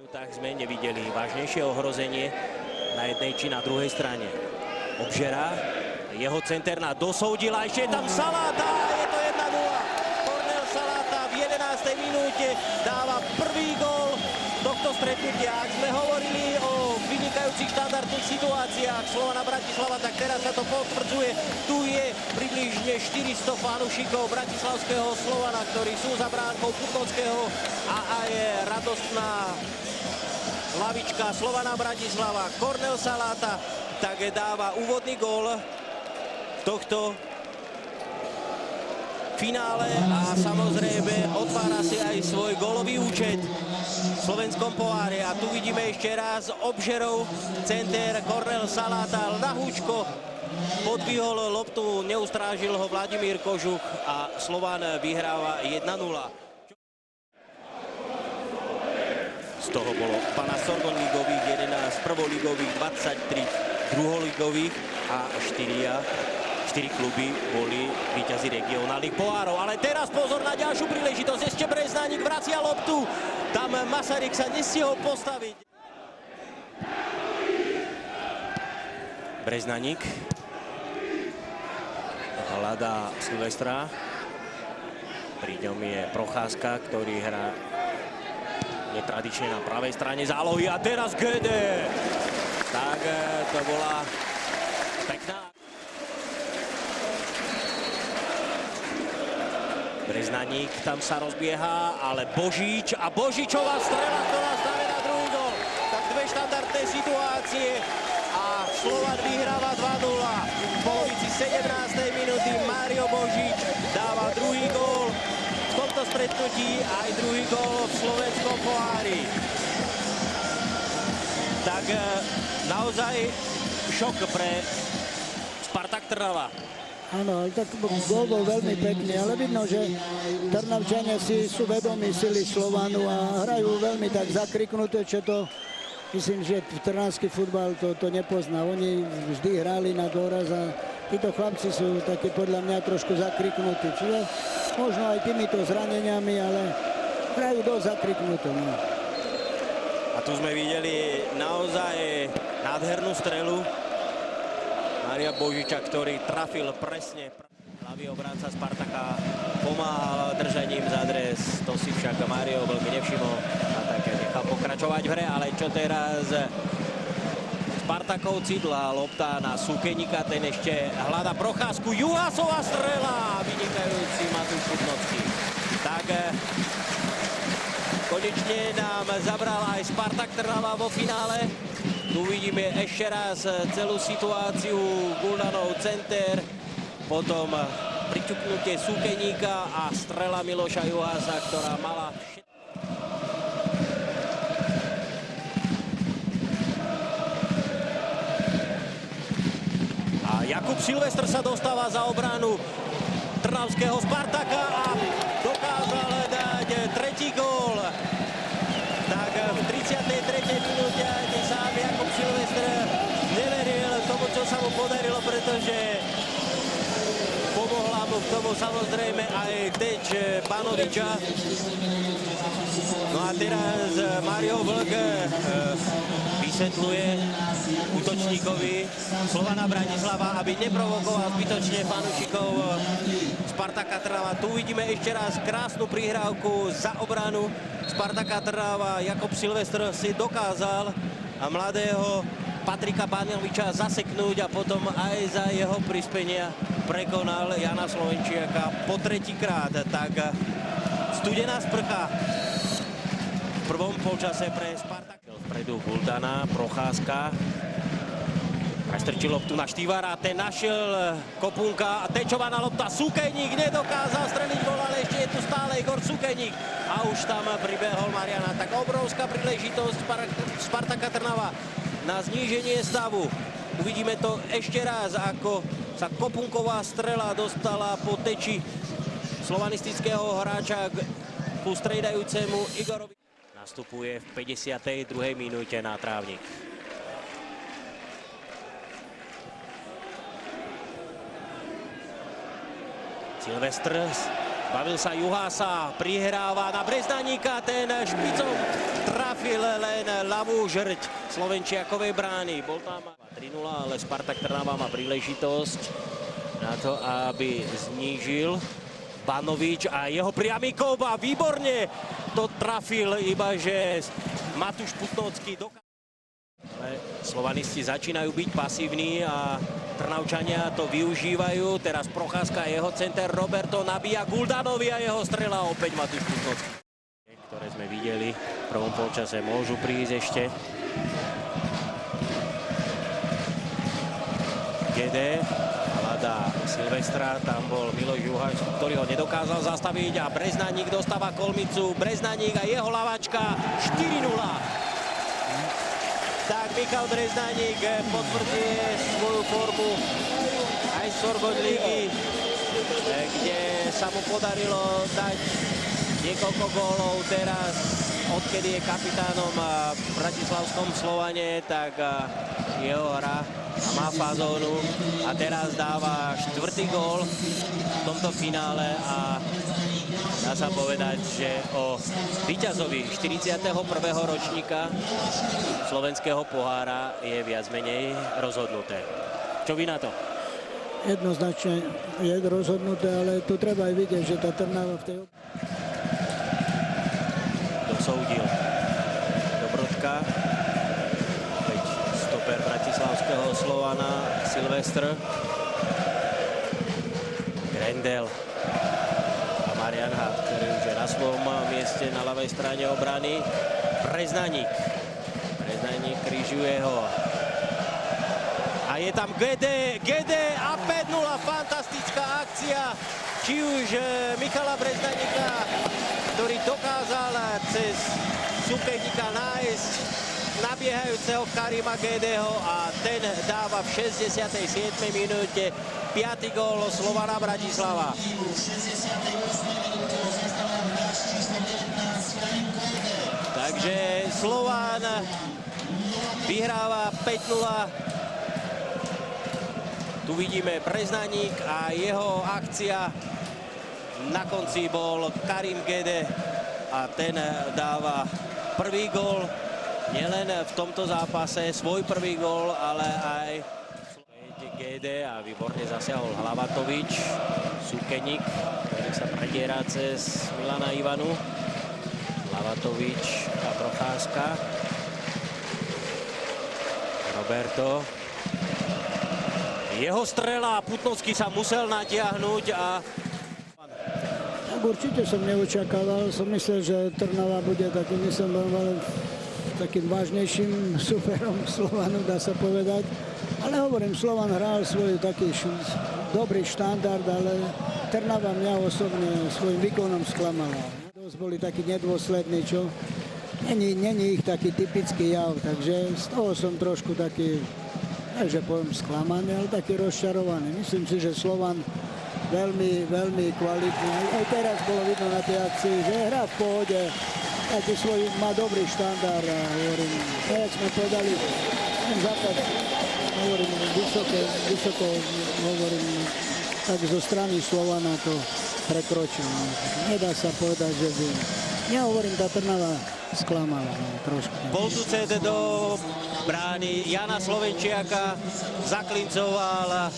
Tak sme nevideli vážnejšie ohrozenie na jednej či na druhej strane. Obžera, jeho centerná dosoudila, ešte je tam Saláta, je to 1-0. Kornél Saláta v 11. minúte dáva prvý gól tohto stretnutia. Ak sme hovorili o vynikajúcich štandardných situáciách Slovana Bratislava, tak teraz sa to potvrdzuje. Tu je približne 400 fanúšikov bratislavského Slovana, ktorí sú za bránkou Putnockého a je radostná lavička Slovana Bratislava. Kornél Saláta tak dáva úvodný gól tohto finále a samozrejme otvára si aj svoj gólový účet v slovenskom poháre. A tu vidíme ešte raz Obžerov center Kornél Saláta ľahúčko podvihol loptu, neustrážil ho Vladimír Kožuch a Slovan vyhráva 1-0. Z toho bolo 12 sorgonligových, 11 prvoligových, 23 druholigových a 4 kluby boli víťazi regionálnych pohárov. Ale teraz pozor na ďalšiu príležitosť. Ešte Breznánik vracia loptu. Tam Masaryk sa nestihol postaviť. Breznánik hľadá Silvestra. Pri ňom je Procházka, ktorý hrá netradične na pravej strane zálohy. A teraz Gede. Tak to bola pekná. Breznánik tam sa rozbieha, ale Božič a Božičová strela, ktorá znamená druhý gól. Tak dve štandardné situácie a Slovan vyhráva 2-0. V polovici 17. minúty Mário Božič dáva druhý gól v tomto stretnutí, aj druhý gól v slovenskom pohári. Tak naozaj šok pre Spartak Trnava. Áno, ale tak gól bol veľmi pekný, ale vidno, že Trnavčania si sú vedomí sily Slovanu a hrajú veľmi tak zakriknuté, čo to, myslím, že trnavský futbal to nepozná. Oni vždy hrali na dôraz a títo chlapci sú takí podľa mňa trošku zakriknutí. Čiže možno aj týmito zraneniami, ale hrajú dosť zakriknuté. No. A tu sme videli naozaj nádhernú strelu Mária Božiča, ktorý trafil presne. Ľavý obránca Spartaka pomáhal držaním za dres. To si však Mário veľmi nevšimol a tak nechal pokračovať v hre. Ale čo teraz? Spartakovci, dlhá lopta na Súkeníka, ten ešte hľadá Procházku. Juhásová strela, vynikajúci Matúš Putnocký. Tak konečne nám zabral aj Spartak Trnava vo finále. Tu vidíme ešte raz celú situáciu. Guldanov center, potom priťuknutie Súkeníka a strela Miloša Juhása, ktorá mala... A Jakub Silvestr sa dostáva za obranu trnavského Spartaka a dokázal dať tretí gól. Tak v 33. minúte ani sám Jakub Silvestr neveril tomu, čo sa mu podarilo, pretože pomohla mu k tomu samozrejme aj teč Panoviča. No a teraz Mário Vlk vysvetľuje útočníkovi Slovana Bratislava, aby neprovokoval zbytočne fanúšikov Spartaka Trnava. Tu vidíme ešte raz krásnu prihrávku za obranu Spartaka Trnava. Jakub Silvestr si dokázal mladého Patrika Panoviča zaseknúť a potom aj za jeho prispenia prekonal Jana Slovenčiaka po tretíkrát. Tak studená sprcha v prvom polčase pre Spartak. Vpredu Guldana, Procházka. Prestrčil loptu na Štívára, ten našiel Kopunka a tečovaná lopta. Súkeník nedokázal streliť gól, ale ešte je tu stále Igor Súkeník. A už tam pribehol Mariana. Tak obrovská príležitosť Spartaka Trnava na zníženie stavu. Uvidíme to ešte raz, ako sa Kopunková strela dostala po teči slovanistického hráča ku striedajúcemu Igorovi. Nastupuje v 52. minúte na trávnik. Silvestr, bavil sa Juhása, prihráva na Breznánika, ten špicom trafil trafil len ľavú žrť Slovenčiakovej brány. Bol tam 3-0, ale Spartak Trnava má príležitosť na to, aby znížil Banovič a jeho priamy kop a výborne to trafil, iba že Matúš Putnocký dokázal. Ale slovanisti začínajú byť pasívni a Trnavčania to využívajú. Teraz Procházka, jeho center Roberto nabíja Guldanovi a jeho strela opäť Matúš Putnocký. Ktoré sme videli v prvom polčase, môžu prísť ešte. Gede hľadá Silvestra, tam bol Miloš Juháš, ktorý ho nedokázal zastaviť a Breznaník dostáva kolmicu. Breznaník a jeho lavačka 4-0. Tak Michal Breznaník potvrdzuje svoju formu aj z Sorgoň ligy, kde sa mu podarilo dať niekoľko gólov. Teraz, odkedy je kapitánom v bratislavskom Slovane, tak jeho hra má fazónu a teraz dáva 4. gól v tomto finále a dá sa povedať, že o víťazovi 41. ročníka slovenského pohára je viac menej rozhodnuté. Čo vy na to? Jednoznačne je rozhodnuté, ale tu treba aj vidieť, že tá Trnava v tej... Dosoudil Dobrodka. Opäť stoper bratislavského Slovana Silvestr. Grendel a Marian Hart, ktorý už je na svojom mieste na ľavej strane obrany. Breznaník križuje ho. A je tam Gede a 5-0, fantastická akcia. Či už Michala Breznaníka, ktorý dokázal cez súperníka nájsť nabiehajúceho Karima Gedeho a ten dáva v 67. minúte 5. gól Slovana Bratislava. Takže Slovan vyhráva 5-0. Tu vidíme Breznaník a jeho akcia. Na konci bol Karim Gede a ten dáva prvý gól. Nielen v tomto zápase svoj prvý gól, ale aj Gede a výborne zasiahol Hlavatovič. Súkeník, ktorý sa prediera cez Milana Ivanu. Hlavatovič a Procházka. Roberto. Jeho strela, Putnocký sa musel natiahnuť a... Tak určite som neočakával. Som myslel, že Trnava bude takým, takým vážnejším superom Slovanu, dá sa povedať. Ale hovorím, Slovan hral svoj taký dobrý štandard, ale Trnava mňa osobne svojim výkonom sklamala. Dosť boli takí nedôslední, čo není ich taký typický jav, takže z toho som trošku taký, že poviem sklamaný, ale taký rozčarovaný. Myslím si, že Slovan veľmi, veľmi kvalitný. Aj teraz bolo vidno na tej akcii, že hrá v pohode, taký svoj, má dobrý štandard a hovorím, jak sme povedali, ten západ, hovorím, vysoko, hovorím, tak zo strany Slovana to prekročil. No. Nedá sa povedať, že by... Ja hovorím, tá Trnava sklamala trošku. Bol tu CD do brány Jana Slovenčiaka, zaklincoval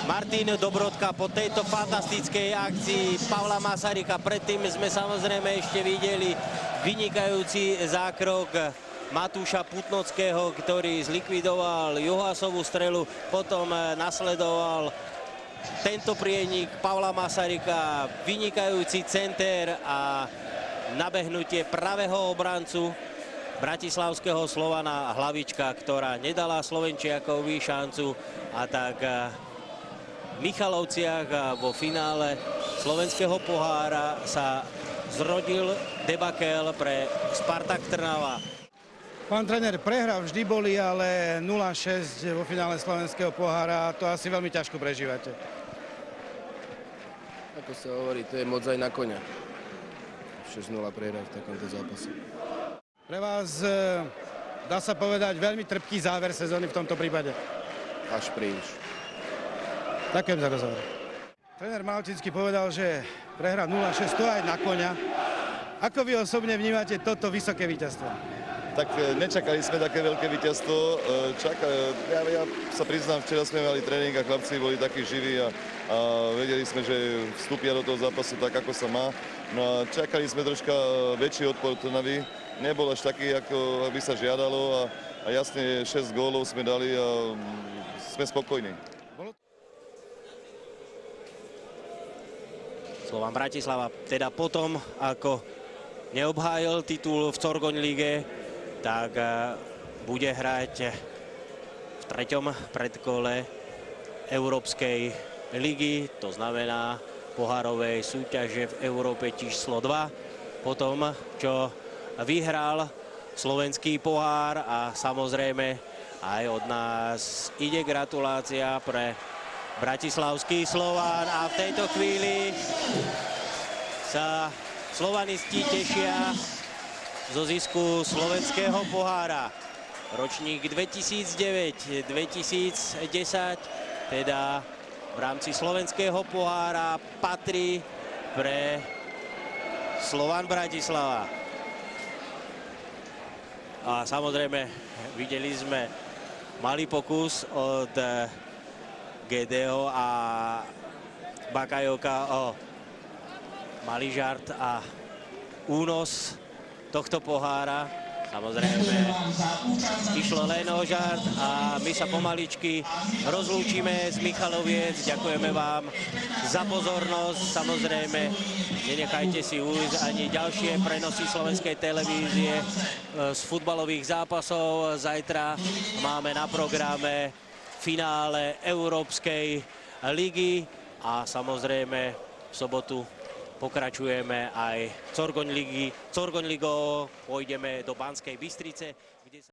Martin Dobrodka po tejto fantastickej akcii Pavla Masaryka. Predtým sme samozrejme ešte videli vynikajúci zákrok Matúša Putnockého, ktorý zlikvidoval Juhásovú strelu, potom nasledoval tento prienik Pavla Masaryka, vynikajúci center a nabehnutie pravého obrancu bratislavského Slovana Hlavička, ktorá nedala Slovenčiakovi šancu a tak v Michalovciach vo finále slovenského pohára sa zrodil debakel pre Spartak Trnava. Pán tréner, prehra vždy boli, ale 0-6 vo finále slovenského pohára, to asi veľmi ťažko prežívate. Ako sa hovorí, to je moc aj na koňa. 6-0 prehra v takomto zápase. Pre vás, dá sa povedať, veľmi trpký záver sezóny v tomto prípade. Až príliš. Ďakujem za rozhovor. Tréner Malčínsky povedal, že prehra 0-6, to aj na koňa. Ako vy osobne vnímate toto vysoké víťazstvo? tak nečakali sme také veľké víťazstvo. Ja sa priznám, včera sme mali tréning a chlapci boli takí živí a vedeli sme, že vstúpia do toho zápasu tak, ako sa má. No a čakali sme troška väčší odpor Trnavy. Nebol až taký, ako by sa žiadalo a jasne 6 gólov sme dali a sme spokojní. Slovan Bratislava teda potom, ako neobhájil titul v Corgoň lige, tak bude hrať v 3. predkole Európskej ligy, to znamená pohárovej súťaže v Európe číslo 2. Potom, čo vyhral slovenský pohár a samozrejme aj od nás ide gratulácia pre bratislavský Slovan a v tejto chvíli sa slovanisti tešia zo zisku slovenského pohára. Ročník 2009-2010, teda v rámci slovenského pohára patrí pre Slovan Bratislava. A samozrejme videli sme malý pokus od Gedeho a Bakajoka o malý žart a únos tohto pohára. Samozrejme, išlo len o žart a my sa pomaličky rozlúčime z Michaloviec. Ďakujeme vám za pozornosť. Samozrejme, nenechajte si ujsť ani ďalšie prenosy slovenskej televízie z futbalových zápasov. Zajtra máme na programe finále Európskej ligy a samozrejme v sobotu pokračujeme aj Corgoň ligou, pôjdeme do Banskej Bystrice, kde sa